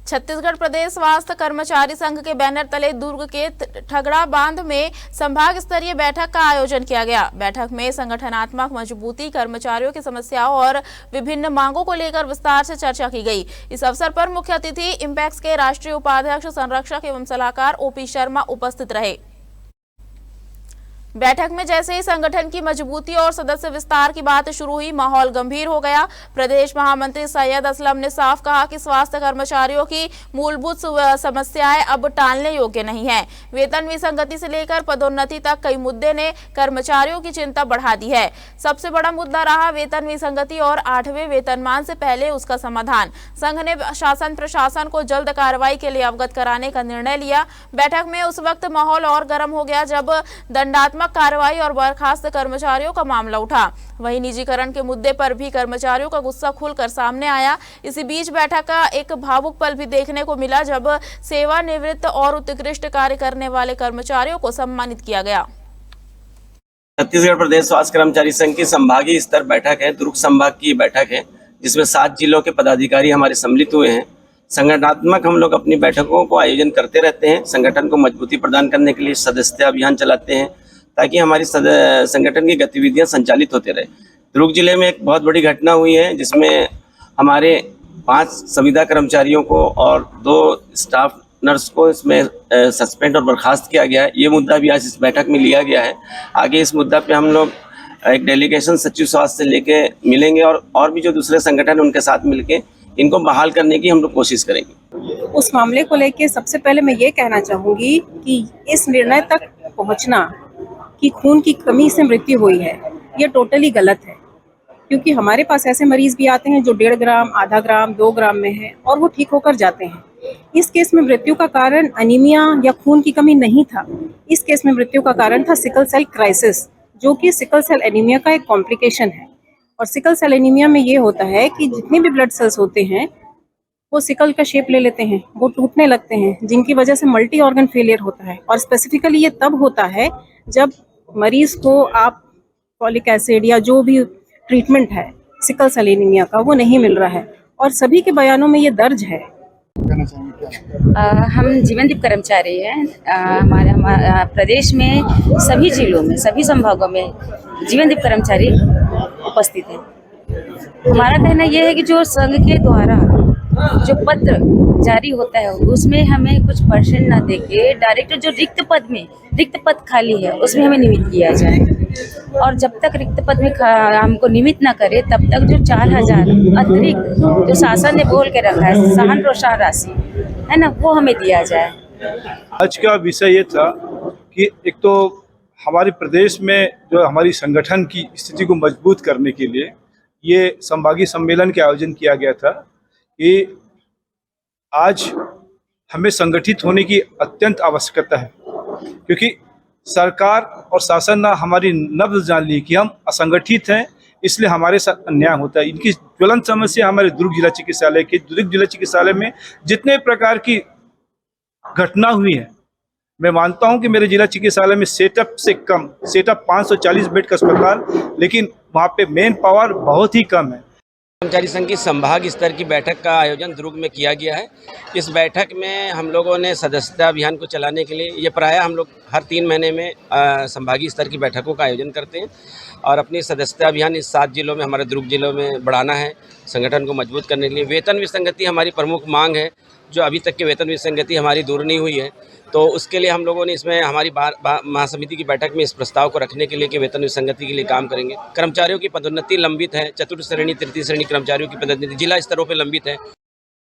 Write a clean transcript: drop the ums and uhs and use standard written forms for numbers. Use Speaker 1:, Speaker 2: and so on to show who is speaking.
Speaker 1: छत्तीसगढ़ प्रदेश स्वास्थ्य कर्मचारी संघ के बैनर तले दुर्ग के ठगड़ा बांध में संभाग स्तरीय बैठक का आयोजन किया गया। बैठक में संगठनात्मक मजबूती, कर्मचारियों की समस्याओं और विभिन्न मांगों को लेकर विस्तार से चर्चा की गई। इस अवसर पर मुख्य अतिथि इंपेक्स के राष्ट्रीय उपाध्यक्ष, संरक्षक एवं सलाहकार ओपी शर्मा उपस्थित रहे। बैठक में जैसे ही संगठन की मजबूती और सदस्य विस्तार की बात शुरू हुई, माहौल गंभीर हो गया। प्रदेश महामंत्री सैयद असलम ने साफ कहा कि स्वास्थ्य कर्मचारियों की मूलभूत समस्याएं अब टालने योग्य नहीं है। वेतन विसंगति से लेकर पदोन्नति तक कई मुद्दे ने कर्मचारियों की चिंता बढ़ा दी है। सबसे बड़ा मुद्दा रहा वेतन विसंगति और 8वें वेतनमान से पहले उसका समाधान। संघ ने शासन प्रशासन को जल्द कार्रवाई के लिए अवगत कराने का निर्णय लिया। बैठक में उस वक्त माहौल और गर्म हो गया जब दंडात्मक कार्रवाई और बर्खास्त कर्मचारियों का मामला उठा। वहीं निजीकरण के मुद्दे पर भी कर्मचारियों का गुस्सा खुलकर सामने आया। इसी बीच बैठक का एक भावुक पल भी देखने को मिला जब सेवानिवृत्त और उत्कृष्ट कार्य करने वाले कर्मचारियों को सम्मानित किया गया।
Speaker 2: छत्तीसगढ़ प्रदेश स्वास्थ्य कर्मचारी संघ की संभागीय स्तर बैठक है, दुर्ग संभाग की बैठक है, जिसमें 7 जिलों के पदाधिकारी हमारे सम्मिलित हुए हैं। संगठनात्मक हम लोग अपनी बैठकों को आयोजन करते रहते हैं। संगठन को मजबूती प्रदान करने के लिए सदस्यता अभियान चलाते हैं ताकि हमारी संगठन की गतिविधियां संचालित होते रहे। दुर्ग जिले में एक बहुत बड़ी घटना हुई है जिसमें हमारे 5 संविदा कर्मचारियों को और 2 स्टाफ नर्स को इसमें सस्पेंड और बर्खास्त किया गया है। ये मुद्दा भी आज इस बैठक में लिया गया है। आगे इस मुद्दा पे हम लोग एक डेलीगेशन सचिव स्वास्थ्य से लेके मिलेंगे और भी जो दूसरे संगठन उनके साथ मिलके इनको बहाल करने की हम लोग कोशिश करेंगे।
Speaker 3: उस मामले को लेके सबसे पहले मैं ये कहना चाहूँगी कि इस निर्णय तक पहुँचना कि खून की कमी से मृत्यु हुई है, ये टोटली गलत है। क्योंकि हमारे पास ऐसे मरीज भी आते हैं जो 1.5 ग्राम, आधा ग्राम, 2 ग्राम में है और वो ठीक होकर जाते हैं। इस केस में मृत्यु का कारण अनीमिया या खून की कमी नहीं था। इस केस में मृत्यु का कारण था सिकल सेल क्राइसिस, जो कि सिकल सेल एनीमिया का एक कॉम्प्लिकेशन है। और सिकल सेल एनीमिया में ये होता है कि जितने भी ब्लड सेल्स होते हैं वो सिकल का शेप ले लेते हैं, वो टूटने लगते हैं, जिनकी वजह से मल्टी ऑर्गन फेलियर होता है। और स्पेसिफिकली ये तब होता है जब मरीज को आप फॉलिक एसिड या जो भी ट्रीटमेंट है सिकल सेल एनीमिया का वो नहीं मिल रहा है। और सभी के बयानों में ये दर्ज है।
Speaker 4: हम जीवनदीप कर्मचारी हैं। हमारे प्रदेश में सभी जिलों में, सभी संभागों में जीवनदीप कर्मचारी उपस्थित हैं। हमारा कहना यह है कि जो संघ के द्वारा जो पत्र जारी होता है उसमें हमें कुछ परसेंट ना देके डायरेक्ट जो रिक्त पद खाली है उसमें हमें नियमित किया जाए। और जब तक रिक्त पद में हमको नियमित ना करे तब तक जो 4,000 अतिरिक्त जो शासन ने बोल के रखा है सहान प्रोत्साहन राशि है ना, वो हमें दिया जाए।
Speaker 5: आज का विषय ये था कि एक तो हमारे प्रदेश में जो हमारी संगठन की स्थिति को मजबूत करने के लिए ये संभागीय सम्मेलन के आयोजन किया गया था कि आज हमें संगठित होने की अत्यंत आवश्यकता है। क्योंकि सरकार और शासन ने हमारी नब्ज जान ली कि हम असंगठित हैं, इसलिए हमारे साथ अन्याय होता है। इनकी ज्वलंत समस्या हमारे दुर्ग जिला चिकित्सालय में जितने प्रकार की घटना हुई है, मैं मानता हूं कि मेरे जिला चिकित्सालय में सेटअप 540 बेड का अस्पताल, लेकिन वहाँ पे मेन पावर बहुत ही कम है।
Speaker 2: कर्मचारी संघ की संभाग स्तर की बैठक का आयोजन दुर्ग में किया गया है। इस बैठक में हम लोगों ने सदस्यता अभियान को चलाने के लिए ये प्रायः हम लोग हर 3 महीने में संभागीय स्तर की बैठकों का आयोजन करते हैं और अपनी सदस्यता अभियान इस 7 जिलों में, हमारे दुर्ग जिलों में बढ़ाना है। संगठन को मजबूत करने के लिए वेतन विसंगति हमारी प्रमुख मांग है, जो अभी तक की वेतन विसंगति हमारी दूर नहीं हुई है। तो उसके लिए हम लोगों ने इसमें हमारी महासमिति की बैठक में इस प्रस्ताव को रखने के लिए कि वेतन विसंगति के लिए काम करेंगे। कर्मचारियों की पदोन्नति लंबित है, चतुर्थ श्रेणी, तृतीय श्रेणी कर्मचारियों की पदोन्नति जिला स्तरों पर लंबित है।